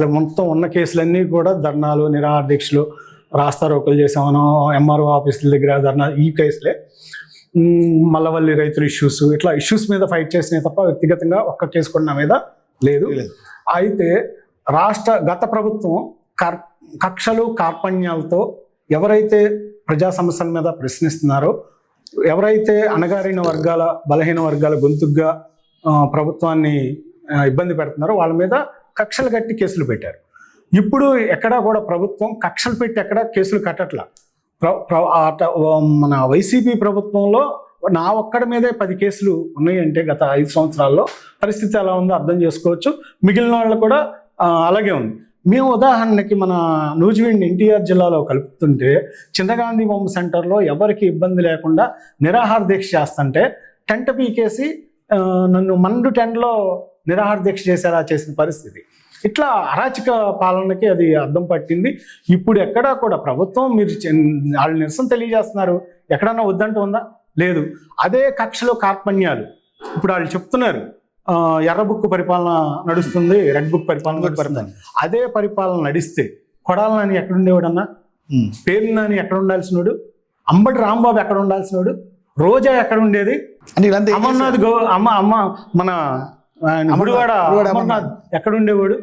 మొత్తం ఉన్న కేసులన్నీ కూడా ధర్నాలు, నిరాహార దీక్షలు, రాస్తారోకలు చేసామనో, ఎంఆర్ఓ ఆఫీసుల దగ్గర ధర్నా, ఈ కేసులే. మల్లవల్లి రైతుల ఇష్యూస్, ఇట్లా ఇష్యూస్ మీద ఫైట్ చేసినాయి తప్ప వ్యక్తిగతంగా ఒక్క కేసు కూడా నా మీద లేదు. అయితే గత ప్రభుత్వం కక్షలు కార్పణ్యాలతో ఎవరైతే ప్రజా సమస్యల మీద ప్రశ్నిస్తున్నారో, ఎవరైతే అణగారిన వర్గాల, బలహీన వర్గాల గొంతుగ్గా ప్రభుత్వాన్ని ఇబ్బంది పెడుతున్నారో వాళ్ళ మీద కక్షలు కట్టి కేసులు పెట్టారు. ఇప్పుడు ఎక్కడా కూడా ప్రభుత్వం కక్షలు పెట్టి ఎక్కడ కేసులు కట్టట్లా. మన వైసీపీ ప్రభుత్వంలో నా ఒక్కడి మీదే 10 కేసులు ఉన్నాయంటే గత 5 సంవత్సరాల్లో పరిస్థితి ఎలా ఉందో అర్థం చేసుకోవచ్చు. మిగిలిన వాళ్ళు కూడా అలాగే ఉంది. మేము ఉదాహరణకి మన నూజివీడిని ఎన్టీఆర్ జిల్లాలో కలుపుతుంటే చిన్నగాంధీ బొమ్మ సెంటర్లో ఎవరికి ఇబ్బంది లేకుండా నిరాహార దీక్ష చేస్తుంటే టెంట్ పీకేసి నన్ను మండు టెంట్లో నిరాహార దీక్ష చేసేలా చేసిన పరిస్థితి. ఇట్లా అరాచక పాలనకి అది అర్థం పట్టింది. ఇప్పుడు ఎక్కడా కూడా ప్రభుత్వం మీరు వాళ్ళు నిరసన తెలియజేస్తున్నారు, ఎక్కడన్నా వద్దంటూ ఉందా? లేదు. అదే కక్షలో కార్పణ్యాలు ఇప్పుడు వాళ్ళు చెప్తున్నారు, ఎర్ర బుక్ పరిపాలన నడుస్తుంది, రెడ్ బుక్ పరిపాలన. అదే పరిపాలన నడిస్తే కొడాల నాని ఎక్కడుండేవాడన్నా? పేరు నాని ఎక్కడ ఉండాల్సినోడు? అంబటి రాంబాబు ఎక్కడ ఉండాల్సినోడు? రోజా ఎక్కడ ఉండేది? అమర్నాథ్ మన గుడివాడ అమర్నాథ్ ఎక్కడ ఉండేవాడు?